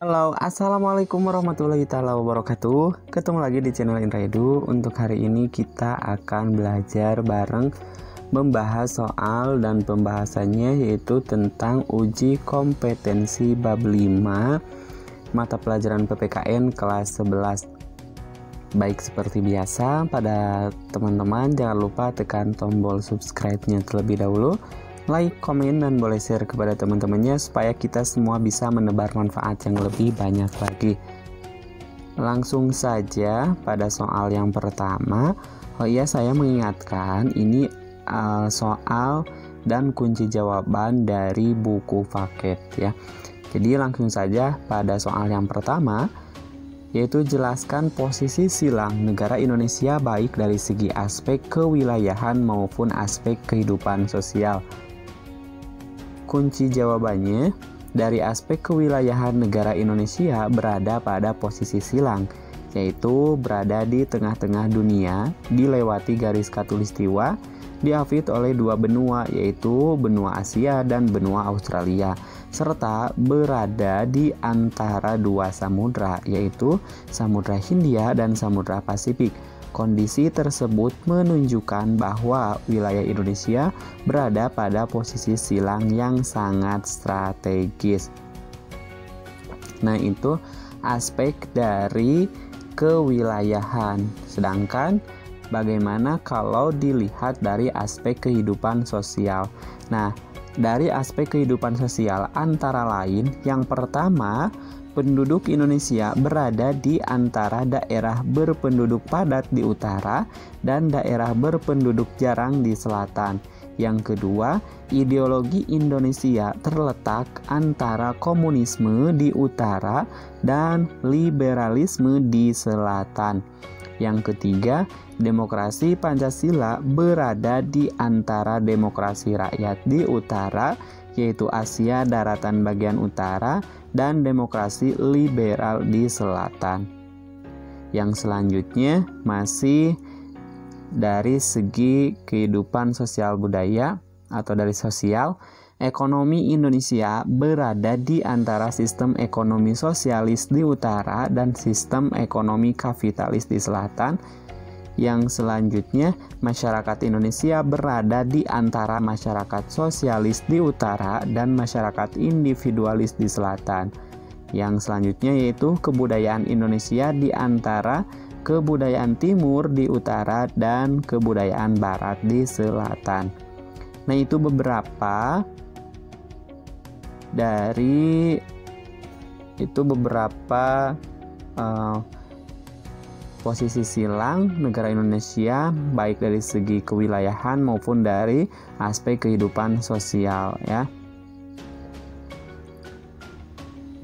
Halo, assalamualaikum warahmatullahi taala wabarakatuh. Ketemu lagi di channel Indra Edu. Untuk hari ini kita akan belajar bareng membahas soal dan pembahasannya yaitu tentang uji kompetensi bab 5 mata pelajaran PPKN kelas 11. Baik, seperti biasa pada teman-teman jangan lupa tekan tombol subscribe-nya terlebih dahulu, like, komen, dan boleh share kepada teman-temannya supaya kita semua bisa menebar manfaat yang lebih banyak lagi. Langsung saja pada soal yang pertama. Saya mengingatkan ini soal dan kunci jawaban dari buku paket ya. Jadi langsung saja pada soal yang pertama, yaitu jelaskan posisi silang negara Indonesia baik dari segi aspek kewilayahan maupun aspek kehidupan sosial. Kunci jawabannya, dari aspek kewilayahan negara Indonesia berada pada posisi silang, yaitu berada di tengah-tengah dunia, dilewati garis khatulistiwa, diapit oleh dua benua, yaitu benua Asia dan benua Australia, serta berada di antara dua samudra, yaitu Samudra Hindia dan Samudra Pasifik. Kondisi tersebut menunjukkan bahwa wilayah Indonesia berada pada posisi silang yang sangat strategis. Nah, itu aspek dari kewilayahan. Sedangkan bagaimana kalau dilihat dari aspek kehidupan sosial? Nah, dari aspek kehidupan sosial antara lain, yang pertama, penduduk Indonesia berada di antara daerah berpenduduk padat di utara dan daerah berpenduduk jarang di selatan. Yang kedua, ideologi Indonesia terletak antara komunisme di utara dan liberalisme di selatan. Yang ketiga, demokrasi Pancasila berada di antara demokrasi rakyat di utara, yaitu Asia daratan bagian utara, dan demokrasi liberal di selatan. Yang selanjutnya masih dari segi kehidupan sosial budaya atau dari sosial, ekonomi Indonesia berada di antara sistem ekonomi sosialis di utara dan sistem ekonomi kapitalis di selatan. Yang selanjutnya, masyarakat Indonesia berada di antara masyarakat sosialis di utara dan masyarakat individualis di selatan. Yang selanjutnya yaitu kebudayaan Indonesia di antara kebudayaan timur di utara dan kebudayaan barat di selatan. Nah, itu beberapa dari posisi silang negara Indonesia baik dari segi kewilayahan maupun dari aspek kehidupan sosial ya.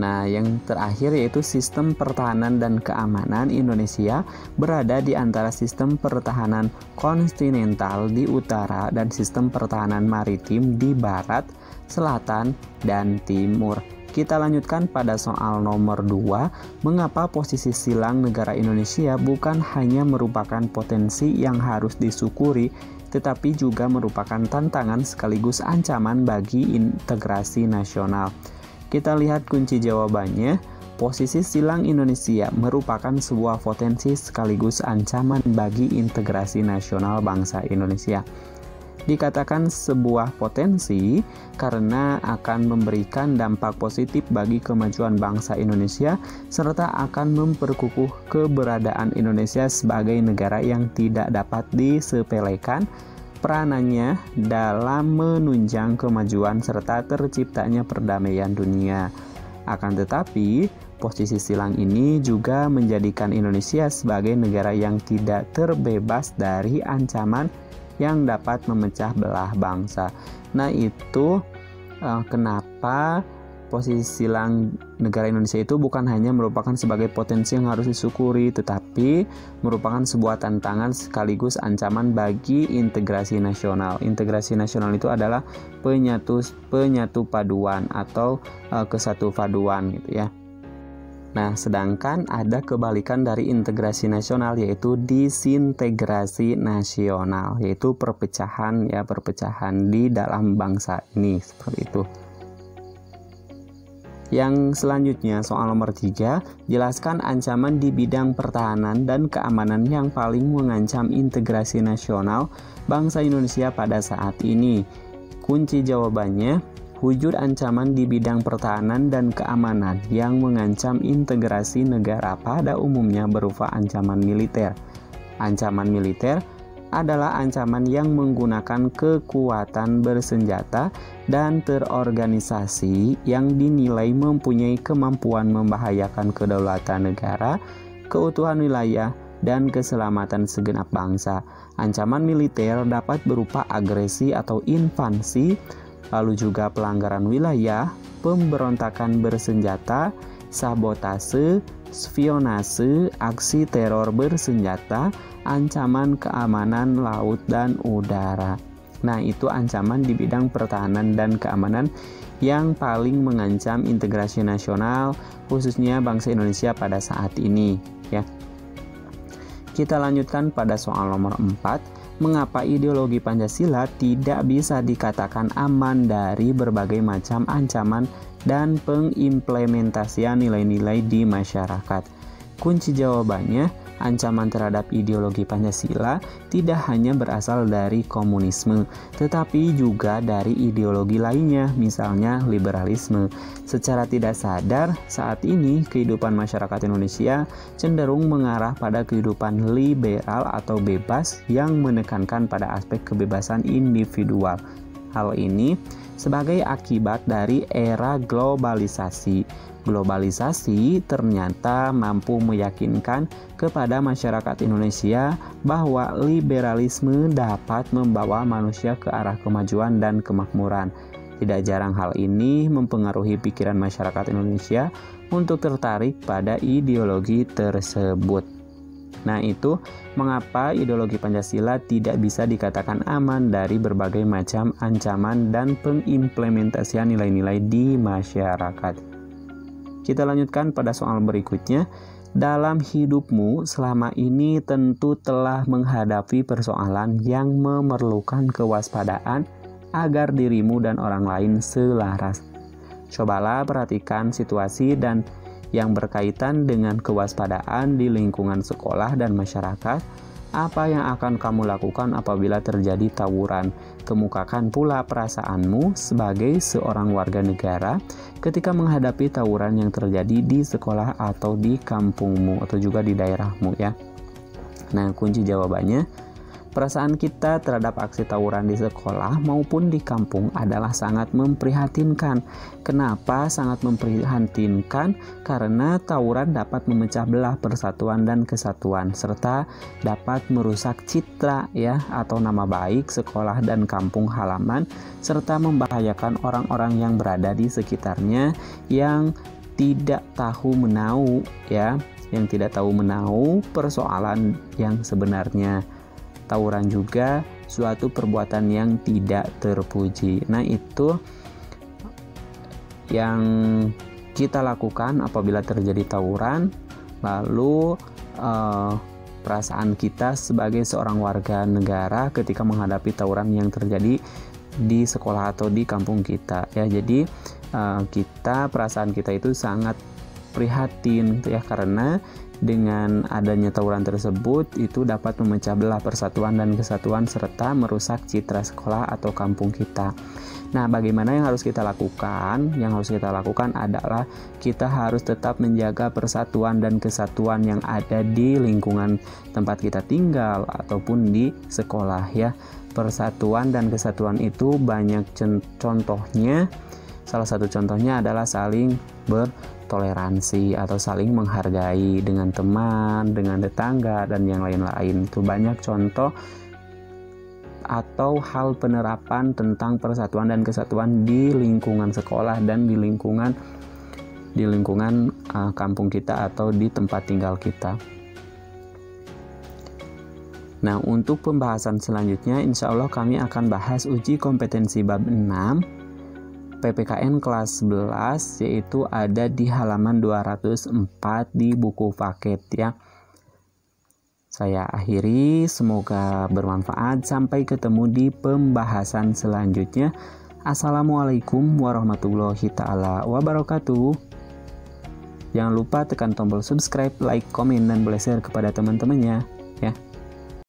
Nah, yang terakhir yaitu sistem pertahanan dan keamanan Indonesia berada di antara sistem pertahanan kontinental di utara dan sistem pertahanan maritim di barat, selatan, dan timur. Kita lanjutkan pada soal nomor 2, mengapa posisi silang negara Indonesia bukan hanya merupakan potensi yang harus disyukuri, tetapi juga merupakan tantangan sekaligus ancaman bagi integrasi nasional. Kita lihat kunci jawabannya, posisi silang Indonesia merupakan sebuah potensi sekaligus ancaman bagi integrasi nasional bangsa Indonesia. Dikatakan sebuah potensi karena akan memberikan dampak positif bagi kemajuan bangsa Indonesia serta akan memperkukuh keberadaan Indonesia sebagai negara yang tidak dapat disepelekan peranannya dalam menunjang kemajuan serta terciptanya perdamaian dunia. Akan tetapi, posisi silang ini juga menjadikan Indonesia sebagai negara yang tidak terbebas dari ancaman yang dapat memecah belah bangsa. Nah, itu kenapa posisi silang negara Indonesia itu bukan hanya merupakan sebagai potensi yang harus disyukuri, tetapi merupakan sebuah tantangan sekaligus ancaman bagi integrasi nasional. Integrasi nasional itu adalah penyatu paduan atau kesatu paduan gitu ya. Nah, sedangkan ada kebalikan dari integrasi nasional yaitu disintegrasi nasional, yaitu perpecahan di dalam bangsa ini, seperti itu. Yang selanjutnya soal nomor 3, jelaskan ancaman di bidang pertahanan dan keamanan yang paling mengancam integrasi nasional bangsa Indonesia pada saat ini. Kunci jawabannya, wujud ancaman di bidang pertahanan dan keamanan yang mengancam integrasi negara pada umumnya berupa ancaman militer. Ancaman militer adalah ancaman yang menggunakan kekuatan bersenjata dan terorganisasi yang dinilai mempunyai kemampuan membahayakan kedaulatan negara, keutuhan wilayah, dan keselamatan segenap bangsa. Ancaman militer dapat berupa agresi atau invasi, lalu juga pelanggaran wilayah, pemberontakan bersenjata, sabotase, spionase, aksi teror bersenjata, ancaman keamanan laut dan udara. Nah, itu ancaman di bidang pertahanan dan keamanan yang paling mengancam integrasi nasional, khususnya bangsa Indonesia pada saat ini, ya. Kita lanjutkan pada soal nomor 4. Mengapa ideologi Pancasila tidak bisa dikatakan aman dari berbagai macam ancaman dan pengimplementasian nilai-nilai di masyarakat? Kunci jawabannya, ancaman terhadap ideologi Pancasila tidak hanya berasal dari komunisme, tetapi juga dari ideologi lainnya, misalnya liberalisme. Secara tidak sadar, saat ini kehidupan masyarakat Indonesia cenderung mengarah pada kehidupan liberal atau bebas yang menekankan pada aspek kebebasan individual. Hal ini sebagai akibat dari era globalisasi. Globalisasi ternyata mampu meyakinkan kepada masyarakat Indonesia bahwa liberalisme dapat membawa manusia ke arah kemajuan dan kemakmuran. Tidak jarang hal ini mempengaruhi pikiran masyarakat Indonesia untuk tertarik pada ideologi tersebut. Nah, itu mengapa ideologi Pancasila tidak bisa dikatakan aman dari berbagai macam ancaman dan pengimplementasian nilai-nilai di masyarakat. Kita lanjutkan pada soal berikutnya. Dalam hidupmu selama ini tentu telah menghadapi persoalan yang memerlukan kewaspadaan agar dirimu dan orang lain selaras. Cobalah perhatikan situasi dan yang berkaitan dengan kewaspadaan di lingkungan sekolah dan masyarakat. Apa yang akan kamu lakukan apabila terjadi tawuran? Kemukakan pula perasaanmu sebagai seorang warga negara ketika menghadapi tawuran yang terjadi di sekolah atau di kampungmu atau juga di daerahmu, ya. Nah, kunci jawabannya, perasaan kita terhadap aksi tawuran di sekolah maupun di kampung adalah sangat memprihatinkan. Kenapa sangat memprihatinkan? Karena tawuran dapat memecah belah persatuan dan kesatuan serta dapat merusak citra, ya, atau nama baik sekolah dan kampung halaman serta membahayakan orang-orang yang berada di sekitarnya yang tidak tahu menau, ya, yang tidak tahu menau persoalan yang sebenarnya. Tawuran juga suatu perbuatan yang tidak terpuji. Nah, itu yang kita lakukan apabila terjadi tawuran. Lalu perasaan kita sebagai seorang warga negara ketika menghadapi tawuran yang terjadi di sekolah atau di kampung kita, ya. Jadi perasaan kita itu sangat prihatin, ya, karena dengan adanya tawuran tersebut itu dapat memecah belah persatuan dan kesatuan serta merusak citra sekolah atau kampung kita. Nah, bagaimana yang harus kita lakukan? Yang harus kita lakukan adalah kita harus tetap menjaga persatuan dan kesatuan yang ada di lingkungan tempat kita tinggal ataupun di sekolah, ya. Persatuan dan kesatuan itu banyak contohnya. Salah satu contohnya adalah saling bertoleransi atau saling menghargai dengan teman, dengan tetangga, dan yang lain-lain. Itu banyak contoh atau hal penerapan tentang persatuan dan kesatuan di lingkungan sekolah dan di lingkungan kampung kita atau di tempat tinggal kita. Nah, untuk pembahasan selanjutnya insya Allah kami akan bahas uji kompetensi bab 6 PPKN kelas 11, yaitu ada di halaman 204 di buku paket, ya. Saya akhiri, semoga bermanfaat. Sampai ketemu di pembahasan selanjutnya. Assalamualaikum warahmatullahi ta'ala wabarakatuh. Jangan lupa tekan tombol subscribe, like, komen, dan boleh share kepada teman-temannya ya.